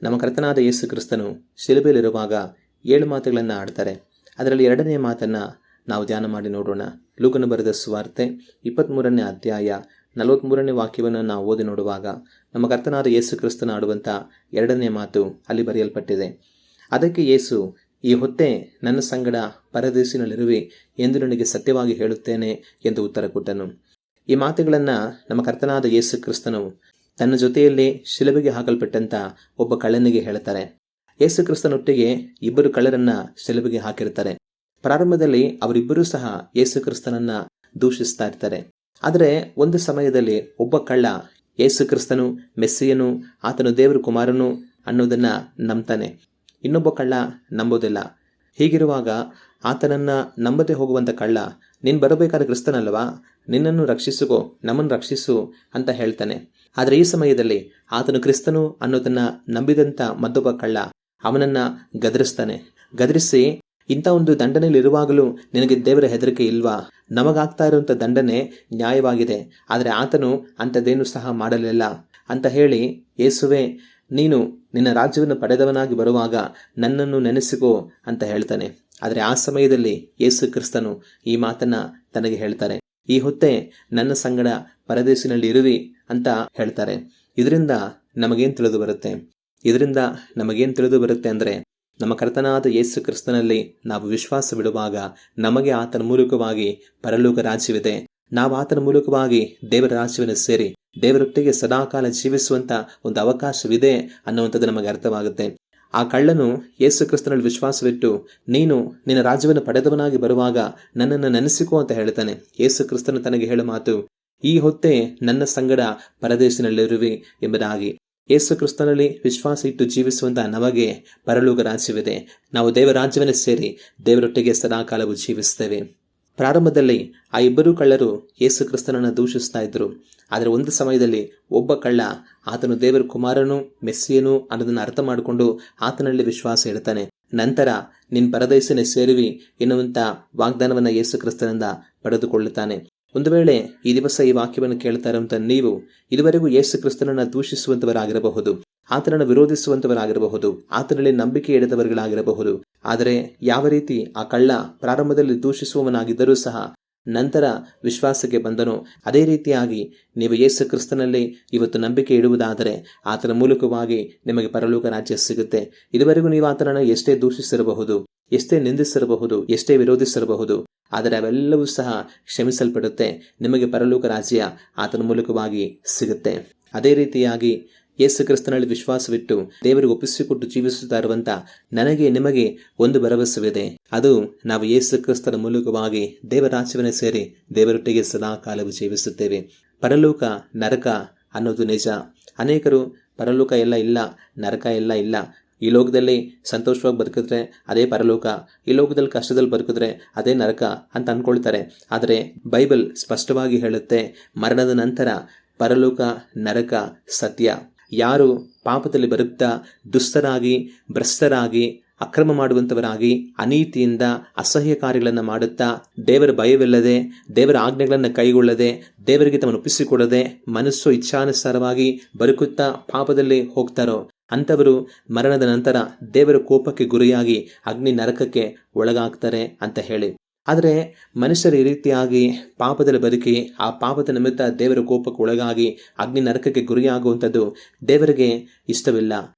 ನಮ್ಮ ಕರ್ತನಾದ ಯೇಸು ಕ್ರಿಸ್ತನು ಶಿಲುಬೆಯಲ್ಲಿರುವಾಗ 7 ಮಾತುಗಳನ್ನು ಆಡ್ತಾರೆ. ಅದರಲ್ಲಿ 2ನೇ ಮಾತನ್ನು ನಾವು ಧ್ಯಾನ ಮಾಡಿ ನೋಡೋಣ. ಲೂಕನು ಬರೆದ ಸುವಾರ್ತೆ 23ನೇ ಅಧ್ಯಾಯ 43ನೇ ವಾಕ್ಯವನ್ನು ನಾವು ಓದಿ ನೋಡುವಾಗ ನಮ್ಮ ಕರ್ತನಾದ ಯೇಸು ಕ್ರಿಸ್ತನ ಆಡುವಂಥ 2ನೇ ಮಾತು ಅಲ್ಲಿ ಬರೆಯಲ್ಪಟ್ಟಿದೆ. ಅದಕ್ಕೆ ಯೇಸು, ಈ ಹೊತ್ತೇ ನನ್ನ ಸಂಗಡ ಪರದೇಶಿನಲ್ಲಿರುವೆ ಎಂದು ನನಗೆ ಸತ್ಯವಾಗಿ ಹೇಳುತ್ತೇನೆ ಎಂದು ಉತ್ತರ ಕೊಟ್ಟನು. ಈ ಮಾತುಗಳನ್ನು ನಮ್ಮ ಕರ್ತನಾದ ಯೇಸು ಕ್ರಿಸ್ತನು ತನ್ನ ಜೊತೆಯಲ್ಲಿ ಶಿಲುಬೆಗೆ ಹಾಕಲ್ಪಟ್ಟಂಥ ಒಬ್ಬ ಕಳ್ಳನಿಗೆ ಹೇಳ್ತಾರೆ. ಯೇಸು ಕ್ರಿಸ್ತನೊಟ್ಟಿಗೆ 2 ಕಳ್ಳರನ್ನ ಶಿಲುಬೆಗೆ ಹಾಕಿರ್ತಾರೆ. ಪ್ರಾರಂಭದಲ್ಲಿ ಅವರಿಬ್ಬರೂ ಸಹ ಯೇಸು ಕ್ರಿಸ್ತನನ್ನ ದೂಷಿಸ್ತಾ ಇರ್ತಾರೆ. ಆದರೆ ಒಂದು ಸಮಯದಲ್ಲಿ ಒಬ್ಬ ಕಳ್ಳ ಯೇಸು ಕ್ರಿಸ್ತನು ಮೆಸ್ಸಿಯನು, ಆತನು ದೇವರ ಕುಮಾರನು ಅನ್ನೋದನ್ನ ನಂಬ್ತಾನೆ. ಇನ್ನೊಬ್ಬ ಕಳ್ಳ ನಂಬೋದಿಲ್ಲ. ಹೀಗಿರುವಾಗ ಆತನನ್ನ ನಂಬದೆ ಹೋಗುವಂಥ ಕಳ್ಳ, ನೀನು ಬರಬೇಕಾದ ಕ್ರಿಸ್ತನಲ್ವಾ, ನಿನ್ನನ್ನು ರಕ್ಷಿಸಿಕೋ, ನಮ್ಮನ್ನು ರಕ್ಷಿಸು ಅಂತ ಹೇಳ್ತಾನೆ. ಆದರೆ ಈ ಸಮಯದಲ್ಲಿ ಆತನು ಕ್ರಿಸ್ತನು ಅನ್ನೋದನ್ನ ನಂಬಿದಂಥ ಮತ್ತೊಬ್ಬ ಕಳ್ಳ ಅವನನ್ನ ಗದರಿಸ್ತಾನೆ. ಗದರಿಸಿ, ಇಂಥ ಒಂದು ದಂಡನೆಯಲ್ಲಿರುವಾಗಲೂ ನಿನಗೆ ದೇವರ ಹೆದರಿಕೆ ಇಲ್ವಾ? ನಮಗಾಗ್ತಾ ಇರುವಂಥ ದಂಡನೆ ನ್ಯಾಯವಾಗಿದೆ, ಆದರೆ ಆತನು ಅಂಥದ್ದೇನು ಸಹ ಮಾಡಲಿಲ್ಲ ಅಂತ ಹೇಳಿ, ಯೇಸುವೆ, ನೀನು ನಿನ್ನ ರಾಜ್ಯವನ್ನು ಪಡೆದವನಾಗಿ ಬರುವಾಗ ನನ್ನನ್ನು ನೆನೆಸಿಕೋ ಅಂತ ಹೇಳ್ತಾನೆ. ಆದರೆ ಆ ಸಮಯದಲ್ಲಿ ಯೇಸು ಕ್ರಿಸ್ತನು ಈ ಮಾತನ್ನ ತನಗೆ ಹೇಳ್ತಾರೆ. ಈ ಹೊತ್ತೇ ನನ್ನ ಸಂಗಡ ಪರದೇಶಿನಲ್ಲಿ ಇರುವಿ ಅಂತ ಹೇಳ್ತಾರೆ. ಇದರಿಂದ ನಮಗೇನು ತಿಳಿದು ಬರುತ್ತೆ? ಅಂದರೆ ನಮ್ಮ ಕರ್ತನಾದ ಯೇಸು ಕ್ರಿಸ್ತನಲ್ಲಿ ನಾವು ವಿಶ್ವಾಸವಿಡುವಾಗ ನಮಗೆ ಆತನ ಮೂಲಕವಾಗಿ ಪರಲೋಕ ರಾಜ್ಯವಿದೆ. ನಾವು ಆತನ ಮೂಲಕವಾಗಿ ದೇವರ ರಾಜ್ಯವನ್ನು ಸೇರಿ ದೇವರೊಟ್ಟಿಗೆ ಸದಾಕಾಲ ಜೀವಿಸುವಂತ ಒಂದು ಅವಕಾಶವಿದೆ ಅನ್ನುವಂಥದ್ದು ನಮಗೆ ಅರ್ಥವಾಗುತ್ತೆ. ಆ ಕಳ್ಳನು ಯೇಸು ಕ್ರಿಸ್ತನಲ್ಲಿ ವಿಶ್ವಾಸವಿಟ್ಟು, ನೀನು ನಿನ್ನ ರಾಜ್ಯವನ್ನು ಪಡೆದವನಾಗಿ ಬರುವಾಗ ನನ್ನನ್ನು ನೆನೆಸಿಕೋ ಅಂತ ಹೇಳ್ತಾನೆ. ಯೇಸು ಕ್ರಿಸ್ತನು ತನಗೆ ಹೇಳ ಮಾತು, ಈ ಹೊತ್ತೇ ನನ್ನ ಸಂಗಡ ಪರದೇಶಿನಲ್ಲಿರುವೆ ಎಂಬುದಾಗಿ. ಯೇಸು ಕ್ರಿಸ್ತನಲ್ಲಿ ವಿಶ್ವಾಸ ಇಟ್ಟು ಜೀವಿಸುವಂತಹ ನಮಗೆ ಪರಲೋಕ ರಾಜ್ಯವಿದೆ. ನಾವು ದೇವರ ರಾಜ್ಯವನ್ನು ಸೇರಿ ದೇವರೊಟ್ಟಿಗೆ ಸದಾಕಾಲವು ಜೀವಿಸ್ತೇವೆ. ಪ್ರಾರಂಭದಲ್ಲಿ ಆ 2 ಕಳ್ಳರು ಯೇಸು ಕ್ರಿಸ್ತನನ್ನು ದೂಷಿಸ್ತಾ ಇದ್ರು. ಆದರೆ ಒಂದು ಸಮಯದಲ್ಲಿ ಒಬ್ಬ ಕಳ್ಳ ಆತನು ದೇವರ ಕುಮಾರನು, ಮೆಸ್ಸಿಯನು ಅನ್ನೋದನ್ನು ಅರ್ಥ ಮಾಡಿಕೊಂಡು ಆತನಲ್ಲಿ ವಿಶ್ವಾಸ ಇಡ್ತಾನೆ. ನಂತರ ನಿನ್ನ ಪರದೇಶನೇ ಸೇರುವಿ ಎನ್ನುವಂಥ ವಾಗ್ದಾನವನ್ನು ಯೇಸು ಕ್ರಿಸ್ತನಿಂದ ಪಡೆದುಕೊಳ್ಳುತ್ತಾನೆ. ಒಂದು ವೇಳೆ ಈ ದಿವಸ ಈ ವಾಕ್ಯವನ್ನು ಕೇಳ್ತಾ ಇರುವಂಥ ನೀವು ಇದುವರೆಗೂ ಯೇಸು ಕ್ರಿಸ್ತನನ್ನು ದೂಷಿಸುವಂಥವರಾಗಿರಬಹುದು, ಆತನನ್ನು ವಿರೋಧಿಸುವಂಥವರಾಗಿರಬಹುದು, ಆತನಲ್ಲಿ ನಂಬಿಕೆ ಇಡದವರುಗಳಾಗಿರಬಹುದು. ಆದರೆ ಯಾವ ರೀತಿ ಆ ಕಳ್ಳ ಪ್ರಾರಂಭದಲ್ಲಿ ದೂಷಿಸುವವನಾಗಿದ್ದರೂ ಸಹ ನಂತರ ವಿಶ್ವಾಸಕ್ಕೆ ಬಂದನು, ಅದೇ ರೀತಿಯಾಗಿ ನೀವು ಯೇಸು ಕ್ರಿಸ್ತನಲ್ಲಿ ಇವತ್ತು ನಂಬಿಕೆ ಇಡುವುದಾದರೆ ಆತನ ಮೂಲಕವಾಗಿ ನಿಮಗೆ ಪರಲೋಕ ರಾಜ್ಯ ಸಿಗುತ್ತೆ. ಇದುವರೆಗೂ ನೀವು ಆತನನ್ನು ಎಷ್ಟೇ ದೂಷಿಸಿರಬಹುದು, ಎಷ್ಟೇ ನಿಂದಿಸಿರಬಹುದು, ಎಷ್ಟೇ ವಿರೋಧಿಸಿರಬಹುದು, ಆದರೆ ಅವೆಲ್ಲವೂ ಸಹ ಕ್ಷಮಿಸಲ್ಪಡುತ್ತೆ. ನಿಮಗೆ ಪರಲೋಕ ರಾಜ್ಯ ಆತನ ಮೂಲಕವಾಗಿ ಸಿಗುತ್ತೆ. ಅದೇ ರೀತಿಯಾಗಿ ಯೇಸು ಕ್ರಿಸ್ತನಲ್ಲಿ ವಿಶ್ವಾಸವಿಟ್ಟು ದೇವರಿಗೆ ಒಪ್ಪಿಸಿಕೊಟ್ಟು ಜೀವಿಸುತ್ತಾ ಇರುವಂಥ ನನಗೆ ನಿಮಗೆ ಒಂದು ಭರವಸೆವಿದೆ. ಅದು ನಾವು ಯೇಸು ಕ್ರಿಸ್ತನ ಮೂಲಕವಾಗಿ ದೇವರ ರಾಜ್ಯವನ್ನು ಸೇರಿ ದೇವರೊಟ್ಟಿಗೆ ಸದಾಕಾಲವು ಜೀವಿಸುತ್ತೇವೆ. ಪರಲೋಕ ನರಕ ಅನ್ನೋದು ನಿಜ. ಅನೇಕರು ಪರಲೋಕ ಎಲ್ಲ ಇಲ್ಲ, ನರಕ ಎಲ್ಲ ಇಲ್ಲ, ಈ ಲೋಕದಲ್ಲಿ ಸಂತೋಷವಾಗಿ ಬದುಕಿದ್ರೆ ಅದೇ ಪರಲೋಕ, ಈ ಲೋಕದಲ್ಲಿ ಕಷ್ಟದಲ್ಲಿ ಬದುಕಿದ್ರೆ ಅದೇ ನರಕ ಅಂತ ಅಂದ್ಕೊಳ್ತಾರೆ. ಆದರೆ ಬೈಬಲ್ ಸ್ಪಷ್ಟವಾಗಿ ಹೇಳುತ್ತೆ, ಮರಣದ ನಂತರ ಪರಲೋಕ ನರಕ ಸತ್ಯ. ಯಾರು ಪಾಪದಲ್ಲಿ ಬದುಕ್ತಾ ದುಷ್ಟರಾಗಿ, ಭ್ರಷ್ಟರಾಗಿ, ಅಕ್ರಮ ಮಾಡುವಂಥವರಾಗಿ, ಅನೀತಿಯಿಂದ ಅಸಹ್ಯ ಕಾರ್ಯಗಳನ್ನು ಮಾಡುತ್ತಾ, ದೇವರ ಭಯವಿಲ್ಲದೆ, ದೇವರ ಆಜ್ಞೆಗಳನ್ನು ಕೈಗೊಳ್ಳದೆ, ದೇವರಿಗೆ ತಮ್ಮನ್ನು ಒಪ್ಪಿಸಿಕೊಡದೆ, ಮನಸ್ಸು ಇಚ್ಛಾನುಸಾರವಾಗಿ ಬದುಕುತ್ತಾ ಪಾಪದಲ್ಲಿ ಹೋಗ್ತಾರೋ ಅಂಥವರು ಮರಣದ ನಂತರ ದೇವರ ಕೋಪಕ್ಕೆ ಗುರಿಯಾಗಿ ಅಗ್ನಿ ನರಕಕ್ಕೆ ಒಳಗಾಗ್ತಾರೆ ಅಂತ ಹೇಳಿ. ಆದರೆ ಮನುಷ್ಯರು ಈ ರೀತಿಯಾಗಿ ಪಾಪದಲ್ಲಿ ಬದುಕಿ ಆ ಪಾಪದ ನಿಮಿತ್ತ ದೇವರ ಕೋಪಕ್ಕೆ ಒಳಗಾಗಿ ಅಗ್ನಿ ನರಕಕ್ಕೆ ಗುರಿಯಾಗುವಂಥದ್ದು ದೇವರಿಗೆ ಇಷ್ಟವಿಲ್ಲ.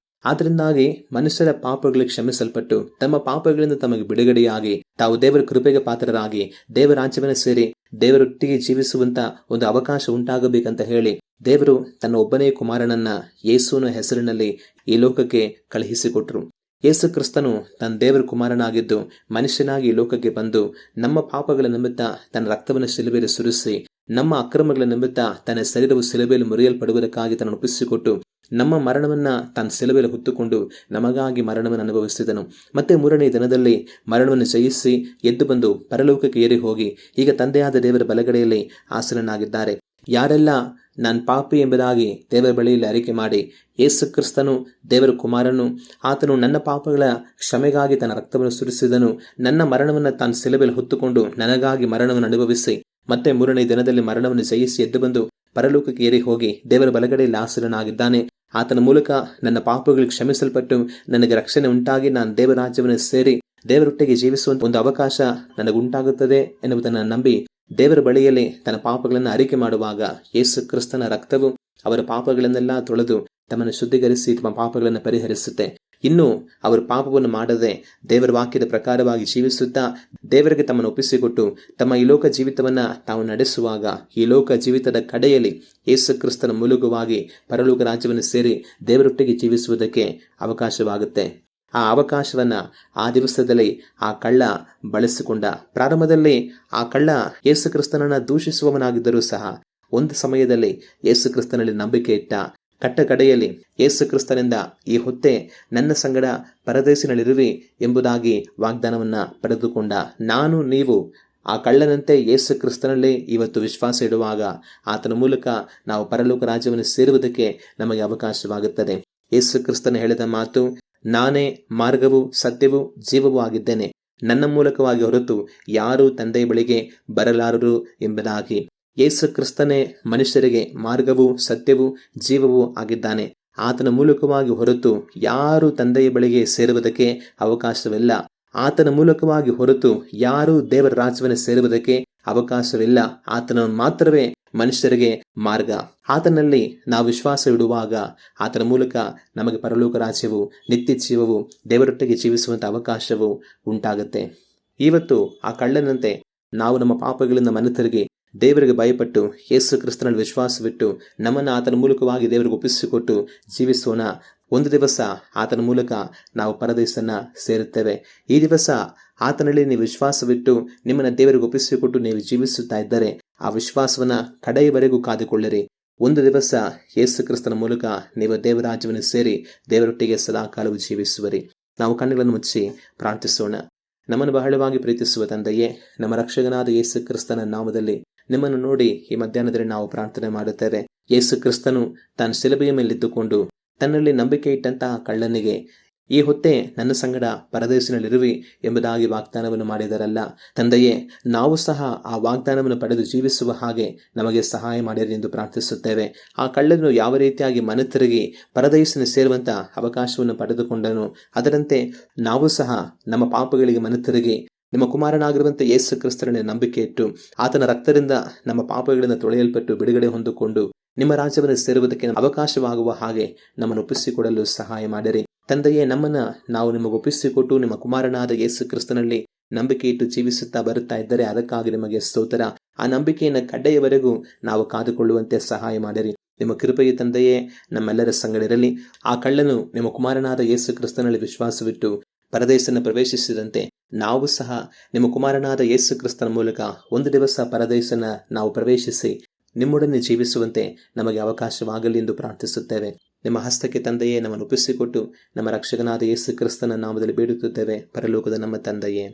ಆದ್ದರಿಂದಾಗಿ ಮನುಷ್ಯರ ಪಾಪಗಳಿಗೆ ಕ್ಷಮಿಸಲ್ಪಟ್ಟು ತಮ್ಮ ಪಾಪಗಳಿಂದ ತಮಗೆ ಬಿಡುಗಡೆಯಾಗಿ ತಾವು ದೇವರ ಕೃಪೆಗೆ ಪಾತ್ರರಾಗಿ ದೇವರ ರಾಜ್ಯವನ್ನು ಸೇರಿ ದೇವರೊಟ್ಟಿಗೆ ಜೀವಿಸುವಂತ ಒಂದು ಅವಕಾಶ ಉಂಟಾಗಬೇಕಂತ ಹೇಳಿ ದೇವರು ತನ್ನ ಒಬ್ಬನೇ ಕುಮಾರನನ್ನ ಯೇಸುವಿನ ಹೆಸರಿನಲ್ಲಿ ಈ ಲೋಕಕ್ಕೆ ಕಳುಹಿಸಿಕೊಟ್ರು. ಯೇಸು ಕ್ರಿಸ್ತನು ತನ್ನ ದೇವರ ಕುಮಾರನಾಗಿದ್ದು ಮನುಷ್ಯನಾಗಿ ಈ ಲೋಕಕ್ಕೆ ಬಂದು ನಮ್ಮ ಪಾಪಗಳ ನಿಮಿತ್ತ ತನ್ನ ರಕ್ತವನ್ನು ಶಿಲುಬೆಯಲ್ಲಿ ಸುರಿಸಿ, ನಮ್ಮ ಅಕ್ರಮಗಳ ನಿಮಿತ್ತ ತನ್ನ ಶರೀರವು ಶಿಲುಬೆಯಲ್ಲಿ ಮುರಿಯಲ್ಪಡುವುದಕ್ಕಾಗಿ ತನ್ನನ್ನು ಒಪ್ಪಿಸಿಕೊಟ್ಟು ನಮ್ಮ ಮರಣವನ್ನ ತನ್ನ ಶಿಲುಬೆಯಲ್ಲಿ ಹೊತ್ತುಕೊಂಡು ನಮಗಾಗಿ ಮರಣವನ್ನು ಅನುಭವಿಸಿದನು. ಮತ್ತೆ 3ನೇ ದಿನದಲ್ಲಿ ಮರಣವನ್ನು ಜಯಿಸಿ ಎದ್ದು ಬಂದು ಪರಲೋಕಕ್ಕೆ ಏರಿ ಹೋಗಿ ಈಗ ತಂದೆಯಾದ ದೇವರ ಬಲಗಡೆಯಲ್ಲಿ ಆಸೀನನಾಗಿದ್ದಾರೆ. ಯಾರೆಲ್ಲ ನಾನು ಪಾಪಿ ಎಂಬುದಾಗಿ ದೇವರ ಬಳಿಯಲ್ಲಿ ಅರಿಕೆ ಮಾಡಿ ಯೇಸು ಕ್ರಿಸ್ತನು ದೇವರ ಕುಮಾರನು, ಆತನು ನನ್ನ ಪಾಪಗಳ ಕ್ಷಮೆಗಾಗಿ ತನ್ನ ರಕ್ತವನ್ನು ಸುರಿಸಿದನು, ನನ್ನ ಮರಣವನ್ನು ತಾನು ಶಿಲುಬೆಯಲ್ಲಿ ಹೊತ್ತುಕೊಂಡು ನನಗಾಗಿ ಮರಣವನ್ನು ಅನುಭವಿಸಿ ಮತ್ತೆ ಮೂರನೇ ದಿನದಲ್ಲಿ ಮರಣವನ್ನು ಜಯಿಸಿ ಎದ್ದು ಬಂದು ಪರಲೋಕಕ್ಕೆ ಏರಿ ಹೋಗಿ ದೇವರ ಬಲಗಡೆಯಲ್ಲಿ ಆಸೀನನಾಗಿದ್ದಾನೆ. ಆತನ ಮೂಲಕ ನನ್ನ ಪಾಪಗಳು ಕ್ಷಮಿಸಲ್ಪಟ್ಟು ನನಗೆ ರಕ್ಷಣೆ ಉಂಟಾಗಿ ನಾನು ದೇವರ ರಾಜ್ಯವನ್ನು ಸೇರಿ ದೇವರೊಟ್ಟಿಗೆ ಜೀವಿಸುವಂತ ಒಂದು ಅವಕಾಶ ನನಗುಂಟಾಗುತ್ತದೆ ಎನ್ನುವುದನ್ನು ನಂಬಿ ದೇವರ ಬಳಿಯಲ್ಲಿ ತನ್ನ ಪಾಪಗಳನ್ನು ಅರಿಕೆ ಮಾಡುವಾಗ ಯೇಸು ಕ್ರಿಸ್ತನ ರಕ್ತವು ಅವರ ಪಾಪಗಳನ್ನೆಲ್ಲ ತೊಳೆದು ತಮ್ಮನ್ನು ಶುದ್ಧೀಕರಿಸಿ ತಮ್ಮ ಪಾಪಗಳನ್ನು ಪರಿಹರಿಸುತ್ತೆ. ಇನ್ನು ಅವರು ಪಾಪವನ್ನು ಮಾಡದೆ ದೇವರ ವಾಕ್ಯದ ಪ್ರಕಾರವಾಗಿ ಜೀವಿಸುತ್ತಾ ದೇವರಿಗೆ ತಮ್ಮನ್ನು ಒಪ್ಪಿಸಿಕೊಟ್ಟು ತಮ್ಮ ಈ ಲೋಕ ಜೀವಿತವನ್ನ ತಾವು ನಡೆಸುವಾಗ ಈ ಲೋಕ ಜೀವಿತದ ಕಡೆಯಲ್ಲಿ ಯೇಸು ಕ್ರಿಸ್ತನ ಮೂಲಕವಾಗಿ ಪರಲೋಕ ರಾಜ್ಯವನ್ನು ಸೇರಿ ದೇವರೊಟ್ಟಿಗೆ ಜೀವಿಸುವುದಕ್ಕೆ ಅವಕಾಶವಾಗುತ್ತೆ. ಆ ಅವಕಾಶವನ್ನ ಆ ದಿವಸದಲ್ಲಿ ಆ ಕಳ್ಳ ಬಳಸಿಕೊಂಡ. ಪ್ರಾರಂಭದಲ್ಲಿ ಆ ಕಳ್ಳ ಯೇಸು ಕ್ರಿಸ್ತನನ್ನ ದೂಷಿಸುವವನಾಗಿದ್ದರೂ ಸಹ ಒಂದು ಸಮಯದಲ್ಲಿ ಯೇಸು ಕ್ರಿಸ್ತನಲ್ಲಿ ನಂಬಿಕೆ ಇಟ್ಟ. ಕಟ್ಟ ಕಡೆಯಲ್ಲಿ ಯೇಸು ಕ್ರಿಸ್ತನಿಂದ ಈ ಹೊತ್ತೆ ನನ್ನ ಸಂಗಡ ಪರದೇಶಿನಲ್ಲಿರುವಿ ಎಂಬುದಾಗಿ ವಾಗ್ದಾನವನ್ನ ಪಡೆದುಕೊಂಡ. ನಾನು ನೀವು ಆ ಕಳ್ಳನಂತೆ ಯೇಸು ಕ್ರಿಸ್ತನಲ್ಲಿ ಇವತ್ತು ವಿಶ್ವಾಸ ಇಡುವಾಗ ಆತನ ಮೂಲಕ ನಾವು ಪರಲೋಕ ರಾಜ್ಯವನ್ನು ಸೇರುವುದಕ್ಕೆ ನಮಗೆ ಅವಕಾಶವಾಗುತ್ತದೆ. ಯೇಸು ಕ್ರಿಸ್ತನ ಹೇಳಿದ ಮಾತು, ನಾನೇ ಮಾರ್ಗವೂ ಸತ್ಯವೂ ಜೀವವೂ ಆಗಿದ್ದೇನೆ, ನನ್ನ ಮೂಲಕವಾಗಿ ಹೊರತು ಯಾರೂ ತಂದೆಯ ಬಳಿಗೆ ಬರಲಾರರು ಎಂಬುದಾಗಿ. ಯೇಸು ಕ್ರಿಸ್ತನೇ ಮನುಷ್ಯರಿಗೆ ಮಾರ್ಗವೂ ಸತ್ಯವೂ ಜೀವವೂ ಆಗಿದ್ದಾನೆ. ಆತನ ಮೂಲಕವಾಗಿ ಹೊರತು ಯಾರೂ ತಂದೆಯ ಬಳಿಗೆ ಸೇರುವುದಕ್ಕೆ ಅವಕಾಶವಿಲ್ಲ. ಆತನ ಮೂಲಕವಾಗಿ ಹೊರತು ಯಾರೂ ದೇವರ ರಾಜ್ಯವನ್ನು ಸೇರುವುದಕ್ಕೆ ಅವಕಾಶವಿಲ್ಲ. ಆತನನ್ನು ಮಾತ್ರವೇ ಮನುಷ್ಯರಿಗೆ ಮಾರ್ಗ. ಆತನಲ್ಲಿ ನಾವು ವಿಶ್ವಾಸ ಇಡುವಾಗ ಆತನ ಮೂಲಕ ನಮಗೆ ಪರಲೋಕ ರಾಜ್ಯವು ನಿತ್ಯ ಜೀವವು ದೇವರೊಟ್ಟಿಗೆ ಜೀವಿಸುವಂಥ ಅವಕಾಶವು ಉಂಟಾಗುತ್ತೆ. ಇವತ್ತು ಆ ಕಳ್ಳನಂತೆ ನಾವು ನಮ್ಮ ಪಾಪಗಳಿಂದ ಮನತಿರುಗಿ ದೇವರಿಗೆ ಭಯಪಟ್ಟು ಯೇಸು ಕ್ರಿಸ್ತನಲ್ಲಿ ವಿಶ್ವಾಸವಿಟ್ಟು ನಮ್ಮನ್ನು ಆತನ ಮೂಲಕವಾಗಿ ದೇವರಿಗೆ ಒಪ್ಪಿಸಿಕೊಟ್ಟು ಜೀವಿಸೋಣ. ಒಂದು ದಿವಸ ಆತನ ಮೂಲಕ ನಾವು ಪರದೇಶನ್ನ ಸೇರುತ್ತೇವೆ. ಈ ದಿವಸ ಆತನಲ್ಲಿ ನೀವು ವಿಶ್ವಾಸವಿಟ್ಟು ನಿಮ್ಮನ್ನು ದೇವರಿಗೆ ಒಪ್ಪಿಸಿಕೊಟ್ಟು ನೀವು ಜೀವಿಸುತ್ತಾ ಇದ್ದರೆ ಆ ವಿಶ್ವಾಸವನ್ನ ಕಡೆಯವರೆಗೂ ಕಾದುಕೊಳ್ಳಿರಿ. ಒಂದು ದಿವಸ ಯೇಸು ಕ್ರಿಸ್ತನ ಮೂಲಕ ನೀವು ದೇವರಾಜ್ಯವನ್ನು ಸೇರಿ ದೇವರೊಟ್ಟಿಗೆ ಸದಾಕಾಲವು ಜೀವಿಸುವರಿ. ನಾವು ಕಣ್ಣುಗಳನ್ನು ಮುಚ್ಚಿ ಪ್ರಾರ್ಥಿಸೋಣ. ನಮ್ಮನ್ನು ಬಹಳವಾಗಿ ಪ್ರೀತಿಸುವ ತಂದೆಯೇ, ನಮ್ಮ ರಕ್ಷಕನಾದ ಯೇಸು ಕ್ರಿಸ್ತನ ನಾಮದಲ್ಲಿ ನಿಮ್ಮನ್ನು ನೋಡಿ ಈ ಮಧ್ಯಾಹ್ನದಲ್ಲಿ ನಾವು ಪ್ರಾರ್ಥನೆ ಮಾಡುತ್ತೇವೆ. ಯೇಸು ಕ್ರಿಸ್ತನು ತಾನು ಶಿಲುಬೆಯ ಮೇಲಿದ್ದುಕೊಂಡು ತನ್ನಲ್ಲಿ ನಂಬಿಕೆ ಇಟ್ಟಂತಹ ಕಳ್ಳನಿಗೆ ಈ ಹೊತ್ತೆ ನನ್ನ ಸಂಗಡ ಪರದೇಶಿನಲ್ಲಿರುವಿ ಎಂಬುದಾಗಿ ವಾಗ್ದಾನವನ್ನು ಮಾಡಿದರಲ್ಲ ತಂದೆಯೇ, ನಾವು ಸಹ ಆ ವಾಗ್ದಾನವನ್ನು ಪಡೆದು ಜೀವಿಸುವ ಹಾಗೆ ನಮಗೆ ಸಹಾಯ ಮಾಡಿರಿ ಎಂದು ಪ್ರಾರ್ಥಿಸುತ್ತೇವೆ. ಆ ಕಳ್ಳನು ಯಾವ ರೀತಿಯಾಗಿ ಮನತಿರುಗಿ ಪರದೇಶಿನ ಸೇರುವಂತ ಅವಕಾಶವನ್ನು ಪಡೆದುಕೊಂಡನು, ಅದರಂತೆ ನಾವು ಸಹ ನಮ್ಮ ಪಾಪಗಳಿಗೆ ಮನತಿರುಗಿ ನಿಮ್ಮ ಕುಮಾರನಾಗಿರುವಂಥ ಯೇಸು ಕ್ರಿಸ್ತನ ನಂಬಿಕೆ ಇಟ್ಟು ಆತನ ರಕ್ತದಿಂದ ನಮ್ಮ ಪಾಪಗಳಿಂದ ತೊಳೆಯಲ್ಪಟ್ಟು ಬಿಡುಗಡೆ ಹೊಂದಿಕೊಂಡು ನಿಮ್ಮ ರಾಜ್ಯವನ್ನು ಸೇರುವುದಕ್ಕೆ ಅವಕಾಶವಾಗುವ ಹಾಗೆ ನಮ್ಮನ್ನು ಒಪ್ಪಿಸಿಕೊಡಲು ಸಹಾಯ ಮಾಡಿರಿ ತಂದೆಯೇ. ನಮ್ಮನ್ನ ನಾವು ನಿಮಗೆ ಒಪ್ಪಿಸಿಕೊಟ್ಟು ನಿಮ್ಮ ಕುಮಾರನಾದ ಯೇಸು ಕ್ರಿಸ್ತನಲ್ಲಿ ನಂಬಿಕೆ ಇಟ್ಟು ಜೀವಿಸುತ್ತಾ ಬರುತ್ತಾ ಇದ್ದರೆ ಅದಕ್ಕಾಗಿ ನಿಮಗೆ ಸ್ತೋತ್ರ. ಆ ನಂಬಿಕೆಯನ್ನು ಕಡ್ಡೆಯವರೆಗೂ ನಾವು ಕಾದುಕೊಳ್ಳುವಂತೆ ಸಹಾಯ ಮಾಡಿರಿ. ನಿಮ್ಮ ಕೃಪೆಯ ತಂದೆಯೇ ನಮ್ಮೆಲ್ಲರ ಸಂಗಡಿರಲಿ. ಆ ಕಳ್ಳನು ನಿಮ್ಮ ಕುಮಾರನಾದ ಯೇಸು ಕ್ರಿಸ್ತನಲ್ಲಿ ವಿಶ್ವಾಸವಿಟ್ಟು ಪರದೇಶನ ಪ್ರವೇಶಿಸಿದಂತೆ ನಾವು ಸಹ ನಿಮ್ಮ ಕುಮಾರನಾದ ಯೇಸು ಕ್ರಿಸ್ತನ ಮೂಲಕ ಒಂದು ದಿವಸ ಪರದೇಶನ ನಾವು ಪ್ರವೇಶಿಸಿ ನಿಮ್ಮೊಡನೆ ಜೀವಿಸುವಂತೆ ನಮಗೆ ಅವಕಾಶವಾಗಲಿ ಎಂದು ಪ್ರಾರ್ಥಿಸುತ್ತೇವೆ. ನಿಮ್ಮ ಹಸ್ತಕ್ಕೆ ತಂದೆಯೇ ನಮ್ಮನ್ನು ಒಪ್ಪಿಸಿಕೊಟ್ಟು ನಮ್ಮ ರಕ್ಷಕನಾದ ಯೇಸು ಕ್ರಿಸ್ತನ ನಾಮದಲ್ಲಿ ಬೇಡುತ್ತಿದ್ದೇವೆ, ಪರಲೋಕದ ನಮ್ಮ ತಂದೆಯೇ.